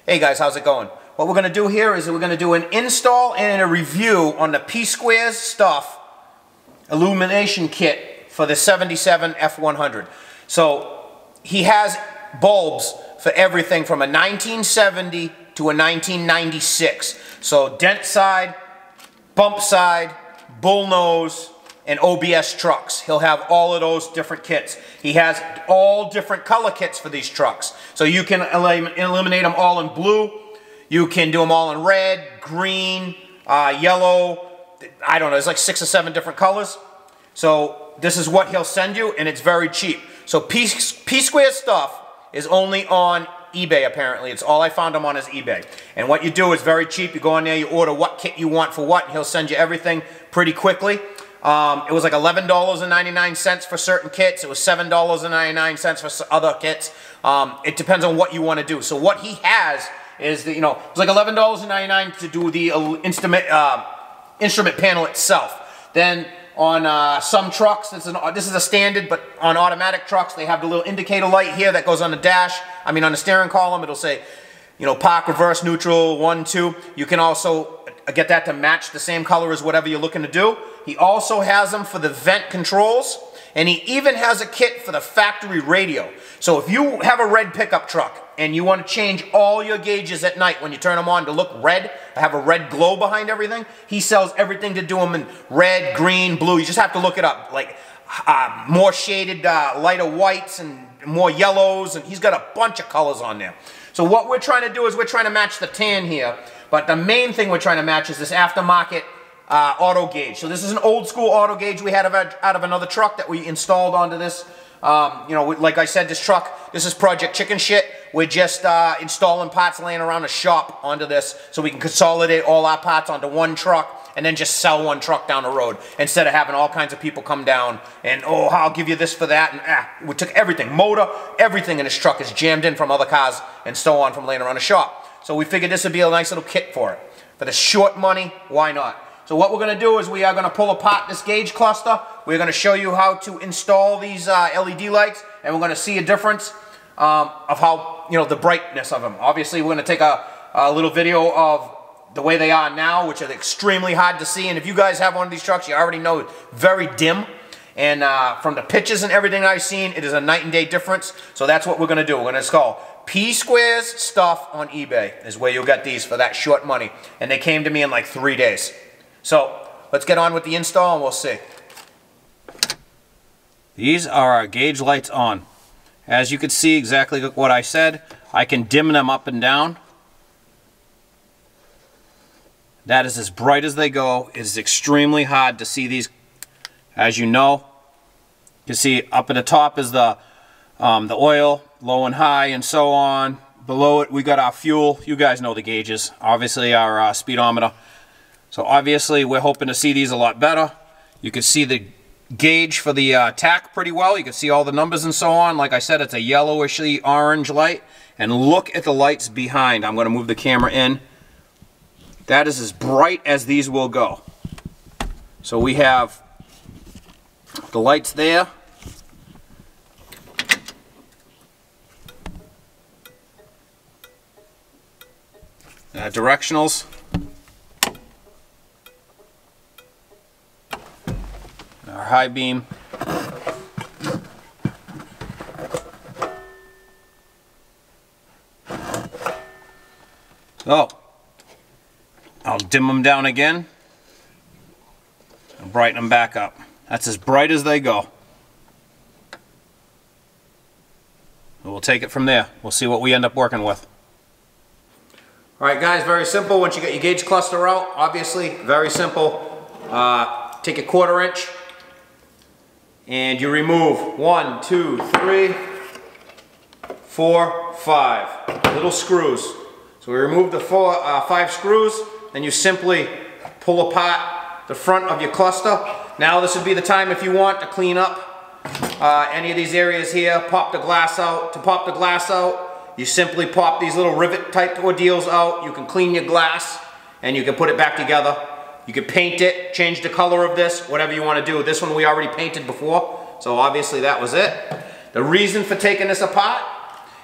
Hey guys, how's it going? What we're going to do here is we're going to do an install and a review on the P-Squares Stuff illumination kit for the 77 F100. So he has bulbs for everything from a 1970 to a 1996. So dent side, bump side, bull nose, and OBS trucks. He'll have all of those different kits. He has all different color kits for these trucks. So you can illuminate them all in blue. You can do them all in red, green, yellow. I don't know, there's like 6 or 7 different colors. So this is what he'll send you, and it's very cheap. So P-Square Stuff is only on eBay apparently. It's all I found him on is eBay. And what you do is very cheap. You go in there, you order what kit you want for what, and he'll send you everything pretty quickly. It was like $11.99 for certain kits. It was $7.99 for other kits. It depends on what you want to do. So what he has is, it's like $11.99 to do the instrument panel itself. Then on some trucks, this is a standard, but on automatic trucks, they have the little indicator light here that goes on the dash. I mean, on the steering column, it'll say, park, reverse, neutral, 1, 2. You can also get that to match the same color as whatever you're looking to do. He also has them for the vent controls, and he even has a kit for the factory radio. So if you have a red pickup truck and you want to change all your gauges at night when you turn them on to look red, have a red glow behind everything, he sells everything to do them in red, green, blue. You just have to look it up, like more shaded, lighter whites and more yellows, and he's got a bunch of colors on there. So what we're trying to do is we're trying to match the tan here, but the main thing we're trying to match is this aftermarket auto gauge. So this is an old school auto gauge we had out of another truck that we installed onto this. Like I said, this is Project Chicken Shit. We're just installing parts laying around the shop onto this so we can consolidate all our parts onto one truck and then just sell one truck down the road instead of having all kinds of people come down and, oh, I'll give you this for that. And we took everything, motor, everything in this truck is jammed in from other cars and so on from laying around the shop. So we figured this would be a nice little kit for it. For the short money, why not? So what we're going to do is we are going to pull apart this gauge cluster. We're going to show you how to install these LED lights, and we're going to see a difference of how, the brightness of them. Obviously, we're going to take a little video of the way they are now, which are extremely hard to see. And if you guys have one of these trucks, you already know it's very dim. And from the pictures and everything I've seen, it is a night and day difference. So that's what we're going to do. We're going to install P-Squares Stuff on eBay is where you'll get these for that short money. And they came to me in like 3 days. So let's get on with the install and we'll see. These are our gauge lights on. As you can see, exactly what I said, I can dim them up and down. That is as bright as they go. It is extremely hard to see these. As you know, you can see up at the top is the oil, low and high and so on. Below it we got our fuel. You guys know the gauges. Obviously our speedometer. So obviously we're hoping to see these a lot better. You can see the gauge for the tack pretty well. You can see all the numbers and so on. Like I said, it's a yellowishy orange light. And look at the lights behind. I'm going to move the camera in. That is as bright as these will go. So we have the lights there. Directionals. Our high beam. So, I'll dim them down again and brighten them back up. That's as bright as they go. And we'll take it from there. We'll see what we end up working with. Alright guys, very simple. Once you get your gauge cluster out, obviously, very simple. Take a 1/4 inch and you remove 1, 2, 3, 4, 5 little screws. So we remove the 5 screws, then you simply pull apart the front of your cluster. Now this would be the time if you want to clean up any of these areas here, pop the glass out. To pop the glass out, you simply pop these little rivet type ordeals out. You can clean your glass and you can put it back together. You can paint it, change the color of this, whatever you want to do. This one we already painted before, so obviously that was it. The reason for taking this apart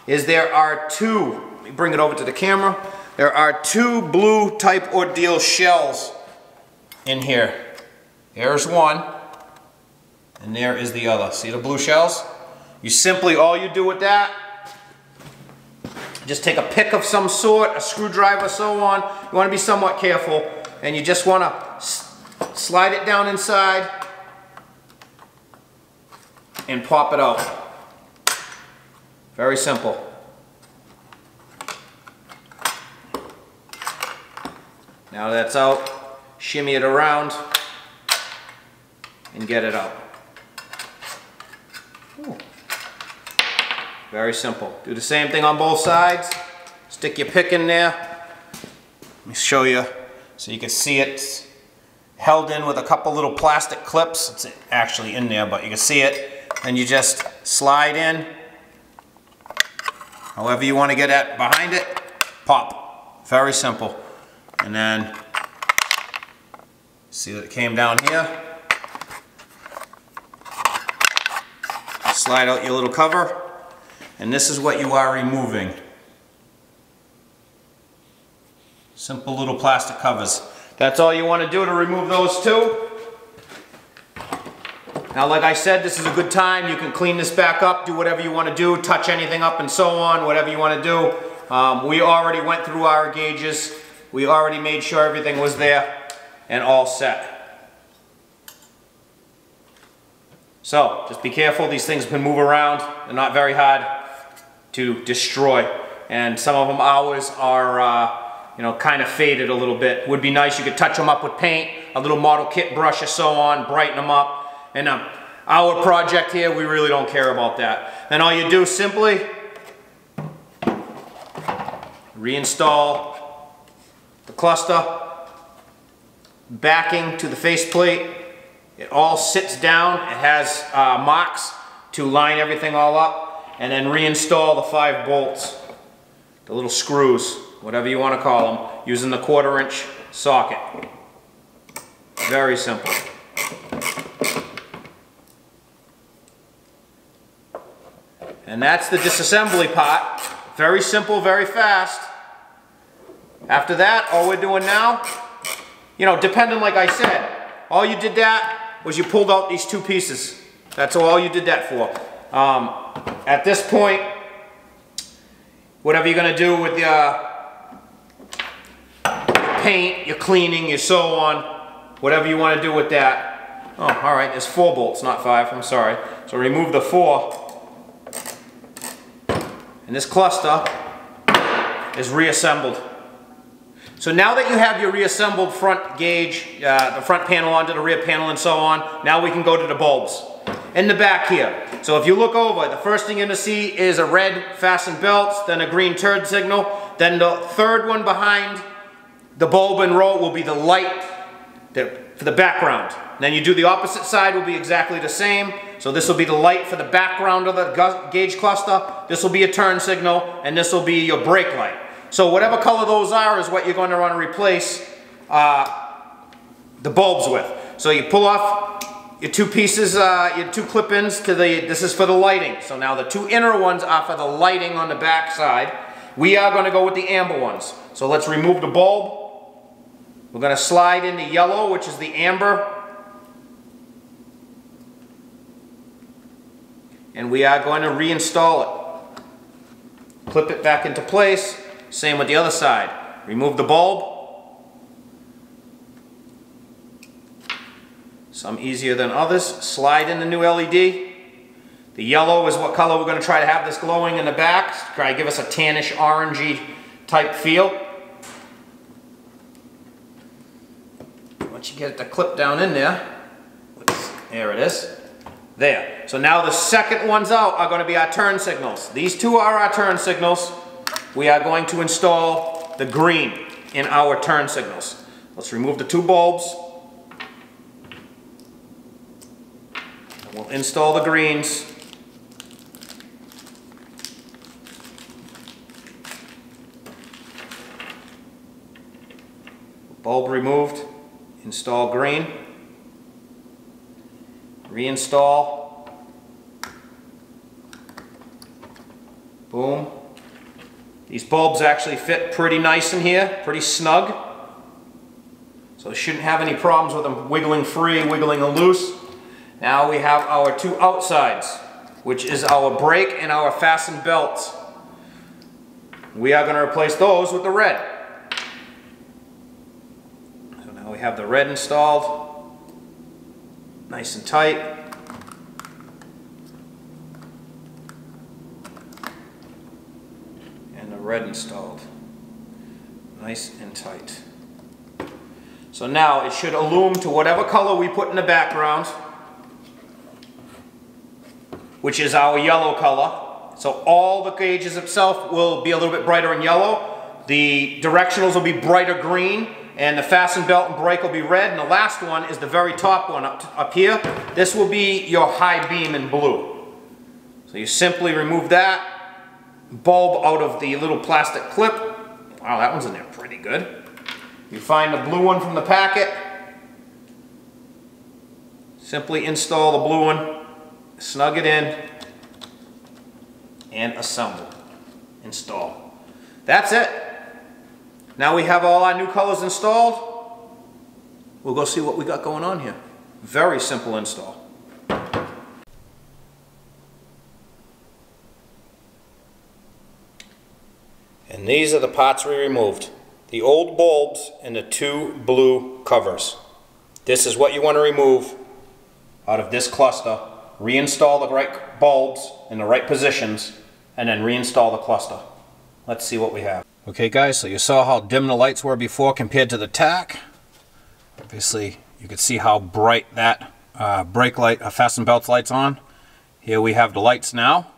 is there are 2 me bring it over to the camera. There are two blue type ordeal shells in here. There's one, and there is the other. See the blue shells? You simply, all you do with that, just take a pick of some sort, a screwdriver, so on. You want to be somewhat careful, and you just want to slide it down inside and pop it out. Very simple. Now that's out, shimmy it around and get it out. Ooh. Very simple. Do the same thing on both sides. Stick your pick in there. Let me show you so you can see it held in with a couple little plastic clips. It's actually in there, but you can see it. And you just slide in. However you want to get at behind it, pop. Very simple. And then, see that it came down here. Slide out your little cover. And this is what you are removing. Simple little plastic covers. That's all you want to do to remove those two. Now, like I said, this is a good time. You can clean this back up, do whatever you want to do, touch anything up and so on, whatever you want to do. We already went through our gauges. We already made sure everything was there and all set. So, just be careful. These things can move around. They're not very hard to destroy. And some of them, ours, are you know, kind of faded a little bit. Would be nice, you could touch them up with paint, a little model kit brush or so on, brighten them up. And our project here, we really don't care about that. Then all you do simply reinstall the cluster, backing to the faceplate. It all sits down. It has marks to line everything all up, and then reinstall the 5 bolts, the little screws, whatever you want to call them, using the 1/4" socket. Very simple. And that's the disassembly part. Very simple, very fast. After that, all we're doing now, you know, depending, like I said, all you did that was you pulled out these 2 pieces. That's all you did that for. At this point, whatever you're going to do with your paint, your cleaning, your so on, whatever you want to do with that. Oh, all right, there's 4 bolts, not 5, I'm sorry. So remove the 4. And this cluster is reassembled. So now that you have your reassembled front gauge, the front panel onto the rear panel and so on, now we can go to the bulbs. In the back here. So if you look over, the first thing you're going to see is a red fastened belt, then a green turn signal, then the third one behind the bulb and row will be the light for the background. Then you do the opposite side, will be exactly the same. So this will be the light for the background of the gauge cluster, this will be a turn signal, and this will be your brake light. So whatever color those are is what you're going to want to replace the bulbs with. So you pull off your 2 pieces, your 2 clip-ins, this is for the lighting. So now the 2 inner ones are for the lighting on the back side. We are going to go with the amber ones. So let's remove the bulb. We're going to slide in the yellow, which is the amber. And we are going to reinstall it. Clip it back into place. Same with the other side. Remove the bulb. Some easier than others. Slide in the new LED. The yellow is what color we're going to try to have this glowing in the back. Try to give us a tannish orangey type feel. Once you get the clip down in there, there it is. There. So now the second ones out are going to be our turn signals. These 2 are our turn signals. We are going to install the green in our turn signals. Let's remove the 2 bulbs. And we'll install the greens. Bulb removed. Install green. Reinstall. Boom. These bulbs actually fit pretty nice in here, pretty snug. So shouldn't have any problems with them wiggling free, wiggling loose. Now we have our two outsides, which is our brake and our fasten belts. We are going to replace those with the red. So now we have the red installed, nice and tight. And the red installed, nice and tight. So now it should illumine to whatever color we put in the background, which is our yellow color. So all the gauges itself will be a little bit brighter in yellow. The directionals will be brighter green, and the fasten belt and brake will be red. And the last one is the very top one up here. This will be your high beam in blue. So you simply remove that bulb out of the little plastic clip. Wow, that one's in there pretty good. You find the blue one from the packet. Simply install the blue one, snug it in, and assemble. Install. That's it. Now we have all our new colors installed. We'll go see what we got going on here. Very simple install. And these are the parts we removed. The old bulbs and the two blue covers. This is what you want to remove out of this cluster. Reinstall the right bulbs in the right positions, and then reinstall the cluster. Let's see what we have. Okay guys, so you saw how dim the lights were before compared to the tack. Obviously you can see how bright that brake light, fasten belts light's on. Here we have the lights now.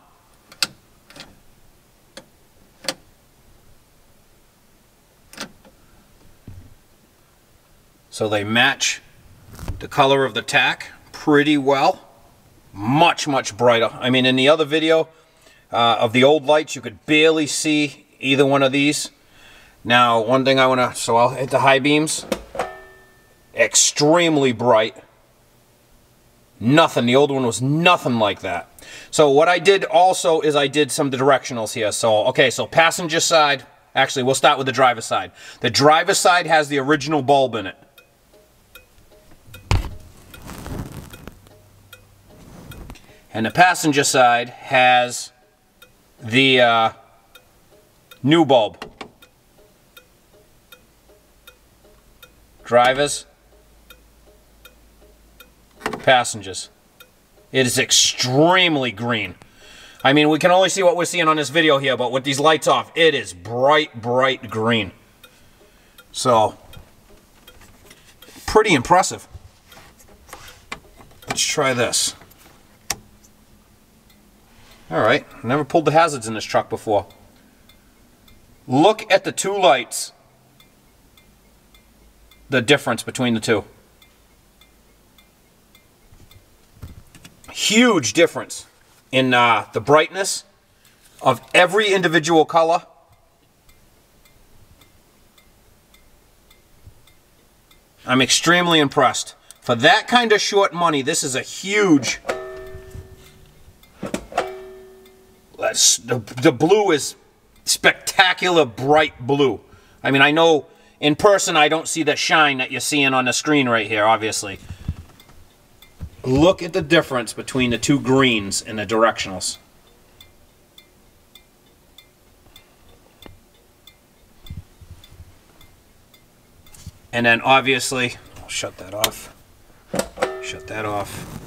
So they match the color of the tack pretty well. Much, much brighter. I mean, in the other video of the old lights, you could barely see either one of these. Now, one thing I want to, so I'll hit the high beams. Extremely bright. Nothing, the old one was nothing like that. So what I did also is I did some directionals here. So, okay, so passenger side, actually we'll start with the driver's side. The driver's side has the original bulb in it. And the passenger side has the new bulb. Drivers, passengers. It is extremely green. I mean, we can only see what we're seeing on this video here, but with these lights off, it is bright, bright green. So, pretty impressive. Let's try this. Alright, never pulled the hazards in this truck before. Look at the two lights. The difference between the two. Huge difference in the brightness of every individual color. I'm extremely impressed. For that kind of short money, this is a huge... The blue is spectacular bright blue. I mean, I know in person I don't see the shine that you're seeing on the screen right here, obviously. Look at the difference between the two greens and the directionals. And then obviously, I'll shut that off. Shut that off.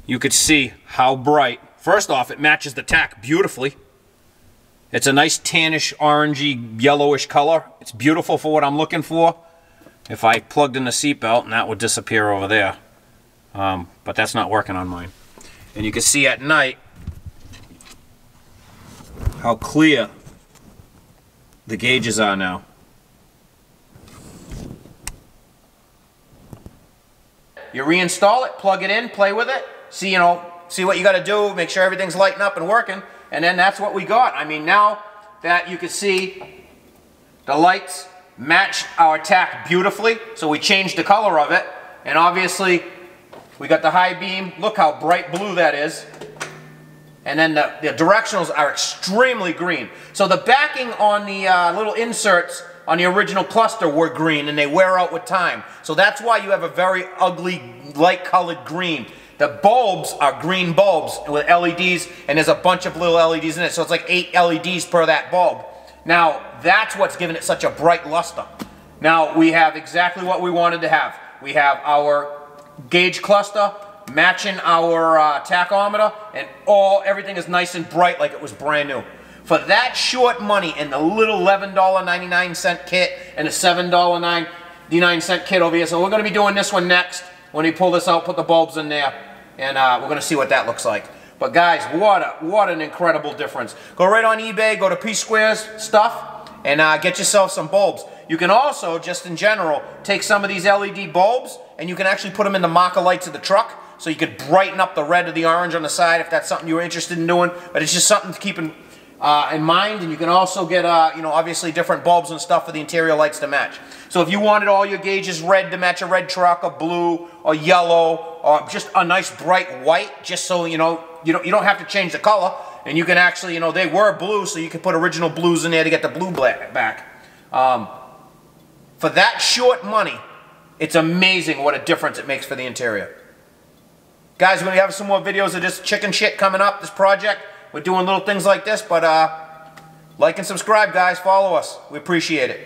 You could see how bright. First off, it matches the tack beautifully. It's a nice tannish, orangey, yellowish color. It's beautiful for what I'm looking for. If I plugged in the seatbelt, and that would disappear over there. But that's not working on mine. And you can see at night how clear the gauges are now. You reinstall it, plug it in, play with it. See, see what you got to do, make sure everything's lighting up and working, and then that's what we got. I mean, now that you can see the lights match our tack beautifully, so we changed the color of it, and obviously we got the high beam. Look how bright blue that is. And then the directionals are extremely green. So the backing on the little inserts on the original cluster were green, and they wear out with time. So that's why you have a very ugly, light-colored green. The bulbs are green bulbs with LEDs, and there's a bunch of little LEDs in it. So it's like 8 LEDs per that bulb. Now, that's what's giving it such a bright luster. Now, we have exactly what we wanted to have. We have our gauge cluster, matching our tachometer, and everything is nice and bright like it was brand new. For that short money in the little $11.99 kit and the $7.99 kit over here, so we're going to be doing this one next. When we pull this out, put the bulbs in there, and we're going to see what that looks like. But guys, what an incredible difference. Go right on eBay, go to P-Squares stuff, and get yourself some bulbs. You can also, just in general, take some of these LED bulbs, and you can actually put them in the marker lights of the truck, so you could brighten up the red or the orange on the side if that's something you're interested in doing. But it's just something to keep in mind, and you can also get, you know, obviously different bulbs and stuff for the interior lights to match. So if you wanted all your gauges red to match a red truck, or blue, or yellow, or just a nice bright white, just so you know, you don't have to change the color, and you can actually, you know, they were blue, so you can put original blues in there to get the blue back. For that short money, it's amazing what a difference it makes for the interior. Guys, we're going to have some more videos of this chicken shit coming up, this project. We're doing little things like this, but like and subscribe, guys. Follow us. We appreciate it.